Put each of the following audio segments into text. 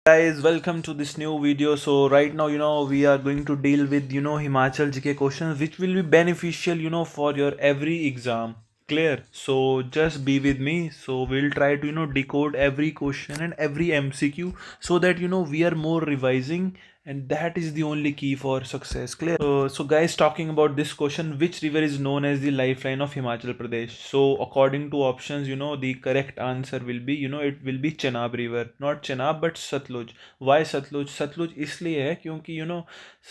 Guys, welcome to this new video. So right now, we are going to deal with Himachal GK questions which will be beneficial for your every exam. Clear? So just be with me. So we'll try to decode every question and every MCQ so that we are more revising, and that is the only key for success. Clear? So guys, talking about this question, which river is known as the lifeline of Himachal Pradesh? So according to options, the correct answer will be it will be Chenab river, not Chenab but Satluj. Why Satluj? Satluj इसलिए है क्योंकि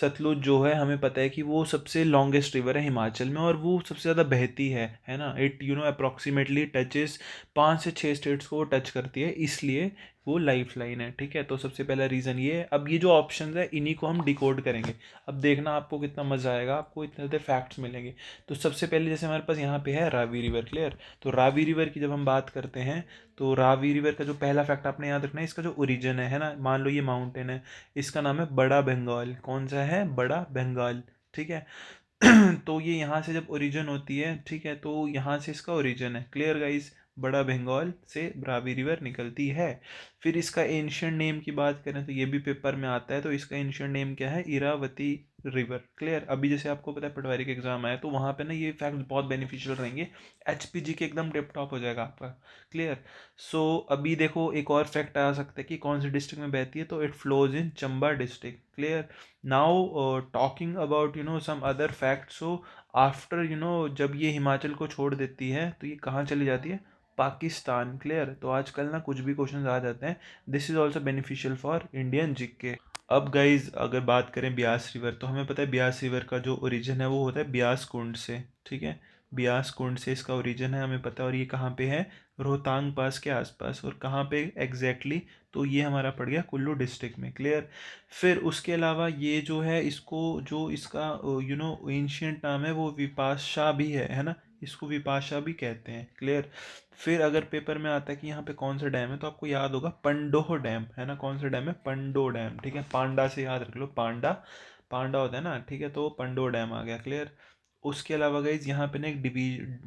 सतलुज जो है हमें पता है कि वो सबसे लॉन्गेस्ट रिवर है हिमाचल में, और वो सबसे ज़्यादा बहती है ना। इट अप्रोक्सीमेटली टचेस 5 से 6 स्टेट्स को टच करती है, इसलिए वो लाइफ लाइन है। ठीक है, तो सबसे पहला रीज़न ये है। अब ये जो ऑप्शन है इन्हीं को हम डिकोड करेंगे। अब देखना आपको कितना मज़ा आएगा, आपको इतने ज़्यादा फैक्ट्स मिलेंगे। तो सबसे पहले जैसे हमारे पास यहाँ पे है रावी रिवर। क्लियर? तो रावी रिवर की जब हम बात करते हैं तो रावी रिवर का जो पहला फैक्ट आपने याद रखना है, इसका जो ओरिजिन है ना, मान लो ये माउंटेन है, इसका नाम है बड़ा बंगाल। कौन सा है? बड़ा बंगाल। ठीक है। तो ये यहाँ से जब ओरिजिन होती है, ठीक है, तो यहाँ से इसका ओरिजिन है। Clear guys? बड़ा बंगाल से रावी रिवर निकलती है। फिर इसका एंशियंट नेम की बात करें तो ये भी पेपर में आता है, तो इसका एंशियंट नेम क्या है? इरावती रिवर। क्लियर? अभी जैसे आपको पता है पटवारी का एग्जाम आया, तो वहाँ पे ना ये फैक्ट बहुत बेनिफिशियल रहेंगे। एचपीजी के एकदम टिप टॉप हो जाएगा आपका। क्लियर? सो अभी देखो एक और फैक्ट आ सकता है कि कौन सी डिस्ट्रिक्ट में बहती है, तो it flows in Chamba district. Clear? Now talking about some other fact. So after जब ये हिमाचल को छोड़ देती है तो ये कहाँ चली जाती है? पाकिस्तान। क्लियर? तो आजकल ना कुछ भी क्वेश्चन आ जाते हैं। This is also beneficial for Indian GK. अब गाइज अगर बात करें ब्यास रिवर, तो हमें पता है ब्यास रिवर का जो ओरिजिन है वो होता है ब्यास कुंड से। ठीक है, ब्यास कुंड से इसका ओरिजिन है, हमें पता है। और ये कहाँ पे है? रोहतांग पास के आसपास। और कहाँ पे एग्जैक्टली? तो ये हमारा पड़ गया कुल्लू डिस्ट्रिक्ट में। क्लियर? फिर उसके अलावा ये जो है इसको, जो इसका एंशियंट नाम है वो विपाशा भी है ना, इसको विपाशा भी कहते हैं। क्लियर? फिर अगर पेपर में आता है कि यहाँ पे कौन सा डैम है, तो आपको याद होगा पंडोह डैम है ना। कौन सा डैम है? पंडो डैम। ठीक है, पांडा से याद रख लो, पांडा पांडा होता है ना। ठीक है, तो पंडो डैम आ गया। क्लियर? उसके अलावा गाइज यहाँ पे ना एक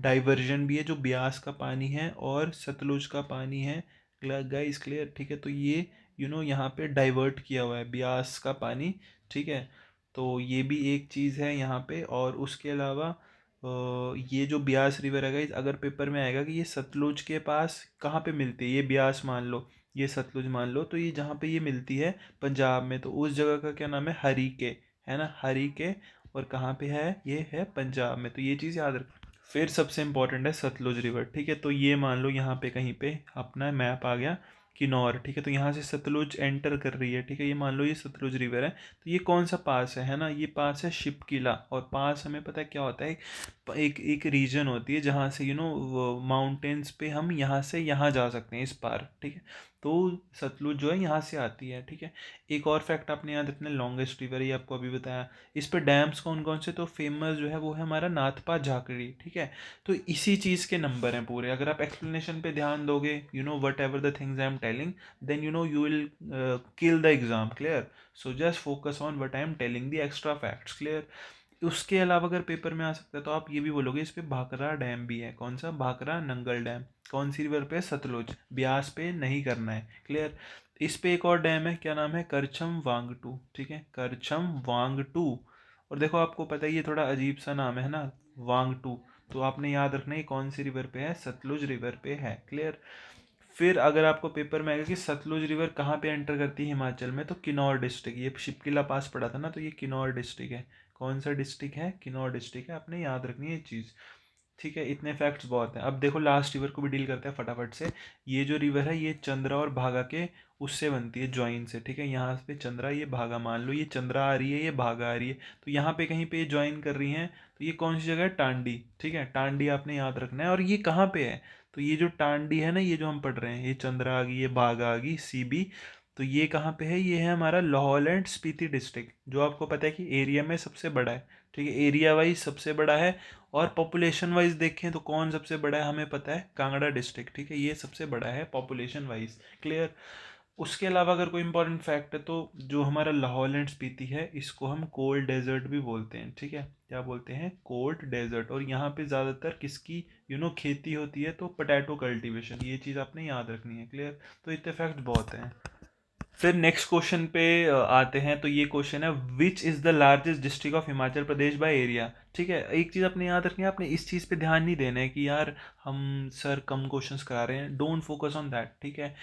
डाइवर्जन भी है, जो ब्यास का पानी है और सतलुज का पानी है। Guys clear? ठीक है, तो ये यहाँ पे डाइवर्ट किया हुआ है ब्यास का पानी। ठीक है, तो ये भी एक चीज़ है यहाँ पे। और उसके अलावा ये जो ब्यास रिवर है गाइज, अगर पेपर में आएगा कि ये सतलुज के पास कहाँ पे मिलती है, ये ब्यास मान लो, ये सतलुज मान लो, तो ये जहाँ पे ये मिलती है पंजाब में, तो उस जगह का क्या नाम है? हरीके। है ना, हरीके। और कहाँ पे है? ये है पंजाब में। तो ये चीज़ याद रख। फिर सबसे इंपॉर्टेंट है सतलुज रिवर। ठीक है, तो ये मान लो यहाँ पे कहीं पे अपना मैप आ गया किन्नौर। ठीक है, तो यहाँ से सतलुज एंटर कर रही है। ठीक है, ये मान लो ये सतलुज रिवर है। तो ये कौन सा पास है ना? ये पास है शिपकिला। और पास हमें पता है क्या होता है? एक एक रीजन होती है जहाँ से माउंटेन्स पे हम यहाँ से यहाँ जा सकते हैं, इस पार। ठीक है, तो सतलुज जो है यहाँ से आती है। ठीक है, एक और फैक्ट आपने याद रखना, लॉन्गेस्ट रिवर, ये आपको अभी बताया। इस पे डैम्स कौन कौन से? तो फेमस जो है वो है हमारा नाथपा झाकड़ी। ठीक है, तो इसी चीज़ के नंबर हैं पूरे। अगर आप एक्सप्लेनेशन पे ध्यान दोगे, whatever the things I am telling, then you will kill the exam. Clear? So just focus on what I am telling the extra facts. Clear? उसके अलावा अगर पेपर में आ सकता है तो आप ये भी बोलोगे इस पे भाखड़ा डैम भी है। कौन सा? भाखड़ा नंगल डैम। कौन सी रिवर पे? सतलुज। ब्यास पे नहीं करना है। क्लियर? इस पे एक और डैम है, क्या नाम है? करछम वांगटू। ठीक है, करछम वांगटू। और देखो आपको पता है ये थोड़ा अजीब सा नाम है ना, वांगटू। तो आपने याद रखना है कौन सी रिवर पे है? सतलुज रिवर पे है। क्लियर? फिर अगर आपको पेपर में आएगा कि सतलुज रिवर कहाँ पे एंटर करती है हिमाचल में, तो किन्नौर डिस्ट्रिक्ट। ये शिपकिला पास पड़ा था ना, तो ये किन्नौर डिस्ट्रिक्ट है। कौन सा डिस्ट्रिक्ट है? किन्नौर डिस्ट्रिक्ट है। आपने याद रखनी है ये चीज़। ठीक है, इतने फैक्ट्स बहुत हैं। अब देखो लास्ट रिवर को भी डील करते हैं फटाफट से। ये जो रिवर है ये चंद्रा और भागा के उससे बनती है, ज्वाइन से। ठीक है, यहाँ पे चंद्रा, ये भागा। मान लो ये चंद्रा आ रही है, ये भागा आ रही है, तो यहाँ पे कहीं पे ये ज्वाइन कर रही हैं। तो ये कौन सी जगह है? टांडी। ठीक है, टांडी आपने याद रखना है। और ये कहाँ पे है? तो ये जो टांडी है ना, ये जो हम पढ़ रहे हैं, ये चंद्रा आ गई, ये भागा आ गई, सीबी। तो ये कहाँ पे है? ये है हमारा लाहौल एंड स्पीति डिस्ट्रिक्ट, जो आपको पता है कि एरिया में सबसे बड़ा है। ठीक है, एरिया वाइज सबसे बड़ा है। और पॉपुलेशन वाइज देखें तो कौन सबसे बड़ा है? हमें पता है कांगड़ा डिस्ट्रिक्ट। ठीक है, ये सबसे बड़ा है पॉपुलेशन वाइज। क्लियर? उसके अलावा अगर कोई इंपॉर्टेंट फैक्ट है तो जो हमारा लाहौल एंड स्पीति है, इसको हम कोल्ड डेजर्ट भी बोलते हैं। ठीक है, क्या बोलते हैं? Cold desert. और यहाँ पे ज़्यादातर किसकी खेती होती है? तो पोटैटो कल्टीवेशन। ये चीज़ आपने याद रखनी है। क्लियर? तो इतने फैक्ट बहुत हैं। फिर नेक्स्ट क्वेश्चन पे आते हैं। तो ये क्वेश्चन है, which is the largest district of Himachal Pradesh by area. ठीक है, एक चीज़ अपने याद रखनी है, आपने इस चीज़ पे ध्यान नहीं देना है कि यार हम सर कम क्वेश्चंस करा रहे हैं, डोंट फोकस ऑन दैट। ठीक है,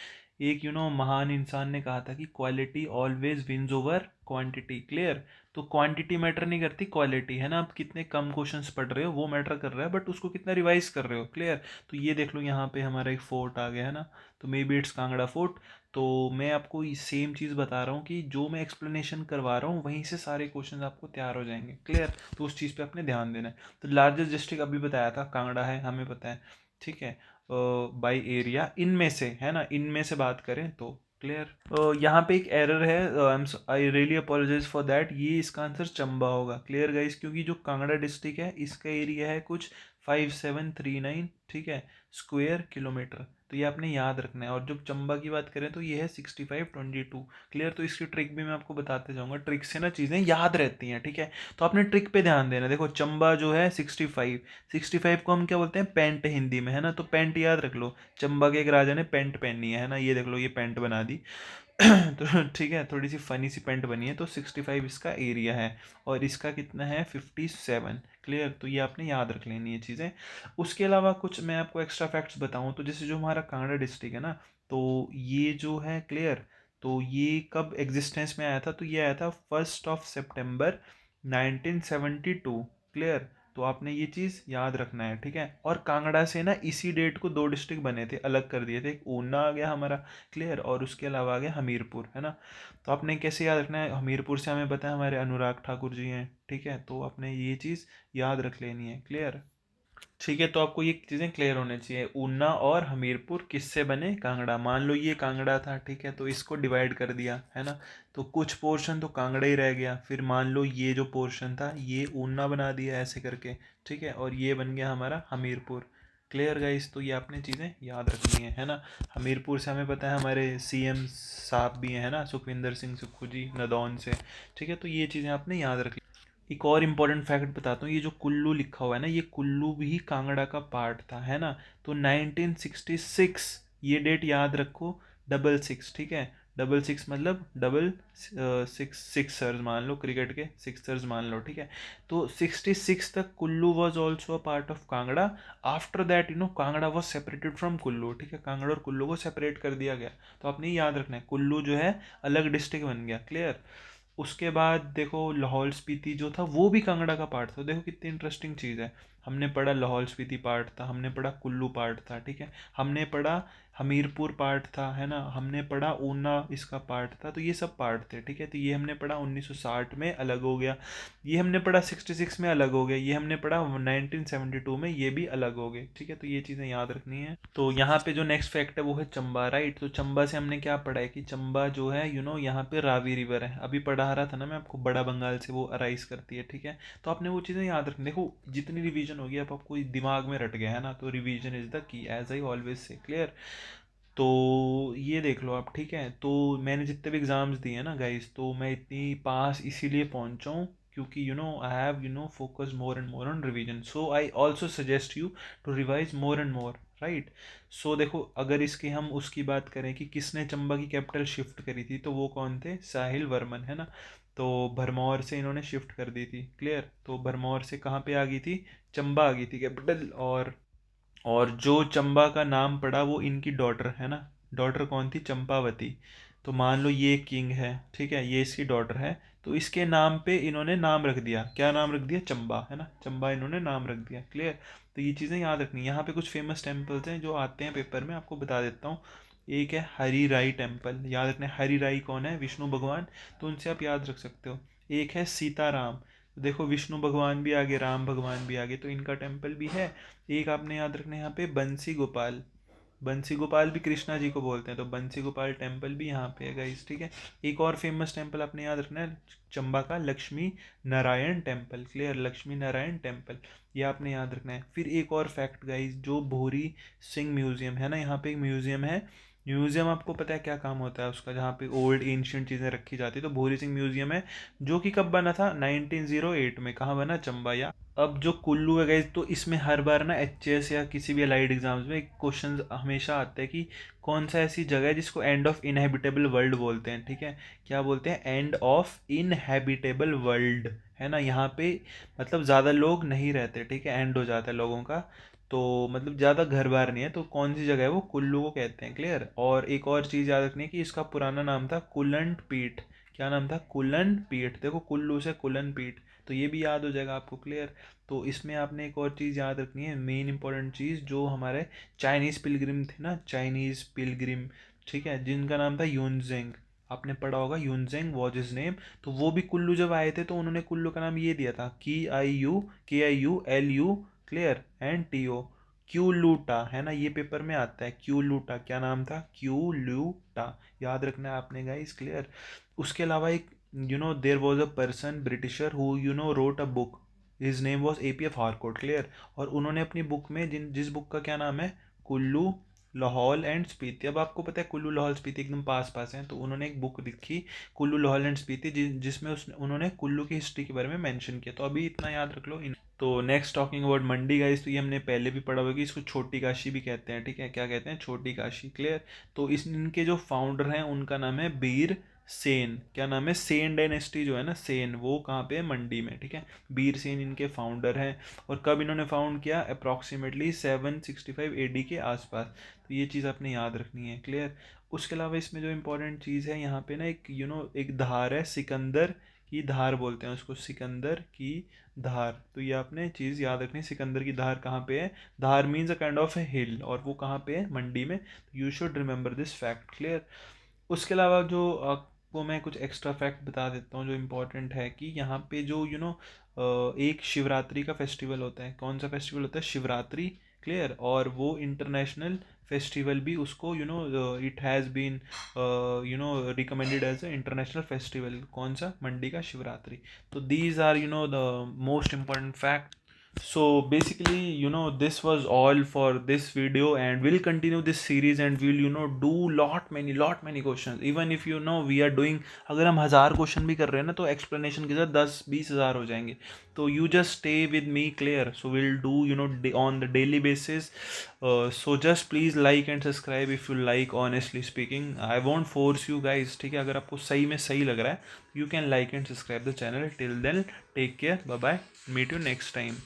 एक महान इंसान ने कहा था कि quality always wins over quantity. Clear. तो क्वांटिटी मैटर नहीं करती, क्वालिटी है ना। आप कितने कम क्वेश्चंस पढ़ रहे हो वो मैटर कर रहा है, बट उसको कितना रिवाइज कर रहे हो। क्लियर। तो ये देख लो, यहाँ पे हमारा एक फोर्ट आ गया है ना, तो may be it's Kangra fort. तो मैं आपको सेम चीज़ बता रहा हूँ कि जो मैं एक्सप्लेनेशन करवा रहा हूँ वहीं से सारे क्वेश्चन आपको तैयार हो जाएंगे। क्लियर। तो उस चीज़ पे आपने ध्यान देना है। तो लार्जेस्ट डिस्ट्रिक्ट अभी बताया था कांगड़ा है, हमें पता है। ठीक है, बाई एरिया इनमें से है ना, इनमें से बात करें तो। क्लियर। यहाँ पे एक एरर है, I really apologise for that. ये इसका आंसर चंबा होगा। क्लियर गाइस, क्योंकि जो कांगड़ा डिस्ट्रिक्ट है इसका एरिया है कुछ 5739, ठीक है, स्क्वायर किलोमीटर। तो ये आपने याद रखना है। और जब चंबा की बात करें तो ये है 6522। क्लियर। तो इसकी ट्रिक भी मैं आपको बताते जाऊंगा, ट्रिक से ना चीज़ें याद रहती हैं। ठीक है, तो आपने ट्रिक पे ध्यान देना। देखो चंबा जो है 65 को हम क्या बोलते हैं, पेंट हिंदी में, है ना। तो पेंट याद रख लो, चंबा के एक राजा ने पेंट पहनी है ना, ये देख लो ये पेंट बना दी। तो ठीक है, थोड़ी सी फनी सी पेंट बनी है। तो 65 इसका एरिया है, और इसका कितना है 57। क्लियर। तो ये आपने याद रख लेनी है चीज़ें। उसके अलावा कुछ मैं आपको एक्स्ट्रा फैक्ट्स बताऊं तो, जैसे जो हमारा कांगड़ा डिस्ट्रिक्ट है ना, तो ये जो है, क्लियर, तो ये कब एग्जिस्टेंस में आया था, तो ये आया था 1 सितंबर 1972। क्लियर। तो आपने ये चीज़ याद रखना है। ठीक है, और कांगड़ा से ना इसी डेट को दो डिस्ट्रिक्ट बने थे, अलग कर दिए थे। एक ऊना आ गया हमारा, क्लियर, और उसके अलावा आ गया हमीरपुर, है ना। तो आपने कैसे याद रखना है, हमीरपुर से हमें पता है हमारे अनुराग ठाकुर जी हैं। ठीक है, तो आपने ये चीज़ याद रख लेनी है। क्लियर। ठीक है, तो आपको ये चीज़ें क्लियर होने चाहिए। ऊना और हमीरपुर किससे बने, कांगड़ा। मान लो ये कांगड़ा था, ठीक है, तो इसको डिवाइड कर दिया, है ना, तो कुछ पोर्शन तो कांगड़ा ही रह गया। फिर मान लो ये जो पोर्शन था ये ऊना बना दिया ऐसे करके, ठीक है, और ये बन गया हमारा हमीरपुर। क्लियर गाइस, तो ये आपने चीज़ें याद रखनी है ना। हमीरपुर से हमें पता है हमारे सीएम साहब भी हैं, है ना, सुखविंदर सिंह सुक्खू जी, नदौन से। ठीक है, तो ये चीज़ें आपने याद रखी। एक और इम्पॉर्टेंट फैक्ट बताता हूँ, ये जो कुल्लू लिखा हुआ है ना, ये कुल्लू भी कांगड़ा का पार्ट था, है ना। तो 1966, ये डेट याद रखो, 66। ठीक है, 66 मतलब डबल सिक्सर्स मान लो, क्रिकेट के सिक्सर्स मान लो। ठीक है, तो 66 तक Kullu was also a part of Kangra. After that Kangra was separated from Kullu. ठीक है, कांगड़ा और कुल्लू को सेपरेट कर दिया गया। तो आपने याद रखना है, कुल्लू जो है अलग डिस्ट्रिक्ट बन गया। क्लियर। उसके बाद देखो लाहौल स्पीति जो था वो भी कांगड़ा का पार्ट था। देखो कितनी इंटरेस्टिंग चीज़ है, हमने पढ़ा लाहौल स्पीति पार्ट था, हमने पढ़ा कुल्लू पार्ट था, ठीक है, हमने पढ़ा हमीरपुर पार्ट था, है ना, हमने पढ़ा ऊना इसका पार्ट था। तो ये सब पार्ट थे। ठीक है, तो ये हमने पढ़ा 1960 में अलग हो गया, ये हमने पढ़ा 66 में अलग हो गया, ये हमने पढ़ा 1972 में ये भी अलग हो गए। ठीक है, तो ये चीज़ें याद रखनी है। तो यहाँ पे जो नेक्स्ट फैक्ट है वो है चंबा, राइट। तो चंबा से हमने क्या पढ़ा है कि चंबा जो है यहाँ पे रावी रिवर है। अभी पढ़ा रहा था ना मैं आपको, बड़ा बंगाल से वो अराइज करती है। ठीक है, तो आपने वो चीज़ें याद रखनी। देखो जितनी रिवीजन होगी अब आपको दिमाग में रट गया है ना, तो revision is the key, as I always say. Clear. तो ये देख लो आप। ठीक है, तो मैंने जितने भी एग्ज़ाम्स दिए हैं ना गाइस, तो मैं इतनी पास इसीलिए पहुंचा हूँ क्योंकि I have focus more and more on revision. So I also suggest you to revise more and more, right. So देखो अगर इसकी हम उसकी बात करें कि किसने चंबा की कैपिटल शिफ्ट करी थी, तो वो कौन थे, साहिल वर्मन, है ना। तो भरमौर से इन्होंने शिफ्ट कर दी थी। क्लियर। तो भरमौर से कहाँ पे आ गई थी, चंबा आ गई थी कैपिटल। और जो चंबा का नाम पड़ा वो इनकी डॉटर है ना, डॉटर कौन थी, चंपावती। तो मान लो ये किंग है, ठीक है, ये इसकी डॉटर है, तो इसके नाम पे इन्होंने नाम रख दिया, क्या नाम रख दिया, चंबा, है ना, चंबा इन्होंने नाम रख दिया। क्लियर। तो ये चीज़ें याद रखनी। यहाँ पे कुछ फेमस टेम्पल्स हैं जो आते हैं पेपर में, आपको बता देता हूँ। एक है हरि राई टेम्पल, याद रखना है, हरि राई कौन है, विष्णु भगवान, तो उनसे आप याद रख सकते हो। एक है सीताराम, तो देखो विष्णु भगवान भी आगे, राम भगवान भी आगे, तो इनका टेम्पल भी है। एक आपने याद रखना है यहाँ पे बंसी गोपाल, बंसी गोपाल भी कृष्णा जी को बोलते हैं, तो बंसी गोपाल टेम्पल भी यहाँ पे है गाइस। ठीक है, एक और फेमस टेम्पल आपने याद रखना है चंबा का, Lakshmi Narayan temple. Clear, Lakshmi Narayan temple, ये आपने याद रखना है। फिर एक और फैक्ट गाइस, जो भोरी सिंह म्यूजियम है ना, यहाँ पे एक म्यूजियम है म्यूजियम आपको पता है क्या काम होता है उसका, जहाँ पे ओल्ड एंशियंट चीज़ें रखी जाती है, तो भूरी सिंह म्यूजियम है, जो कि कब बना था, 1908 में। कहाँ बना, चंबा। या अब जो कुल्लू है गाइस, तो इसमें हर बार ना एचएस या किसी भी अलाइड एग्जाम्स में एक क्वेश्चन हमेशा आता है कि कौन सा ऐसी जगह है जिसको एंड ऑफ इनहेबिटेबल वर्ल्ड बोलते हैं, ठीक है। क्या बोलते हैं, एंड ऑफ इनहेबिटेबल वर्ल्ड, है ना। यहाँ पे मतलब ज़्यादा लोग नहीं रहते, ठीक है, एंड हो जाता है लोगों का, तो मतलब ज़्यादा घर बार नहीं है, तो कौन सी जगह है वो, कुल्लू को कहते हैं। क्लियर। और एक और चीज़ याद रखनी है कि इसका पुराना नाम था कुलंट पीठ। क्या नाम था, कुलन पीठ। देखो कुल्लू से कुलन पीठ, तो ये भी याद हो जाएगा आपको। क्लियर। तो इसमें आपने एक और चीज़ याद रखनी है, मेन इंपॉर्टेंट चीज़, जो हमारे चाइनीज़ पिलग्रिम थे ना, चाइनीज़ पिलग्रिम, ठीक है, जिनका नाम था यूनजेंग। आपने पढ़ा होगा, यूनजेंग वॉज हिज नेम। तो वो भी कुल्लू जब आए थे तो उन्होंने कुल्लू का नाम ये दिया था, KIULU। Clear. And TO, Q लूटा, है ना, ये पेपर में आता है, क्यू लूटा। क्या नाम था, क्यू लूटा। याद रखना है आपने गाइस। क्लियर। उसके अलावा एक, there was a person britisher who wrote a book, his name was APF Harcourt. Clear. और उन्होंने अपनी बुक में, जिस बुक का क्या नाम है, कुल्लू, लाहौल एंड स्पीति। अब आपको पता है कुल्लू लाहौल स्पीति एकदम पास पास हैं, तो उन्होंने एक बुक लिखी, कुल्लू लाहौल एंड स्पीति, जिसमें उन्होंने कुल्लू की हिस्ट्री के बारे में मेंशन किया। तो अभी इतना याद रख लो। तो next talking about Mandi guys, तो ये हमने पहले भी पढ़ा होगा कि इसको छोटी काशी भी कहते हैं, ठीक है। क्या कहते हैं, छोटी काशी। क्लियर। तो इनके जो फाउंडर हैं उनका नाम है बीर सेन। क्या नाम है, सेन डायनेस्टी जो है ना, सेन, वो कहाँ पे है, मंडी में, ठीक है। बीर सेन इनके फाउंडर हैं। और कब इन्होंने फाउंड किया, अप्रॉक्सीमेटली 765 AD के आसपास। तो ये चीज़ आपने याद रखनी है। क्लियर। उसके अलावा इसमें जो इंपॉर्टेंट चीज़ है, यहाँ पे ना एक एक धार है, सिकंदर की धार बोलते हैं उसको, सिकंदर की धार। तो ये आपने चीज़ याद रखनी है, सिकंदर की धार कहाँ पे है। धार मीन्स अ काइंड ऑफ ए हिल, और वो कहाँ पे है, मंडी में। You should remember this fact. Clear. उसके अलावा जो आपको मैं कुछ एक्स्ट्रा फैक्ट बता देता हूँ जो इम्पोर्टेंट है, कि यहाँ पे जो एक शिवरात्रि का फेस्टिवल होता है। कौन सा फेस्टिवल होता है, शिवरात्रि। क्लियर। और वो इंटरनेशनल फेस्टिवल भी उसको it has been recommended as a international festival. कौन सा, मंडी का शिवरात्रि। तो these are the most important fact. So basically, this was all for this video, and we'll continue this series, and we'll do lot many questions. Even if we are doing, अगर हम 1000 question भी कर रहे हैं ना, तो explanation के साथ 10-20 हज़ार हो जाएंगे। तो you just stay with me. Clear. So we'll do on the daily basis. So just please like and subscribe if you like. Honestly speaking, I won't force you guys, ठीक है। अगर आपको सही में सही लग रहा है, you can like and subscribe the channel. Till then, take care. Bye bye. Meet you next time.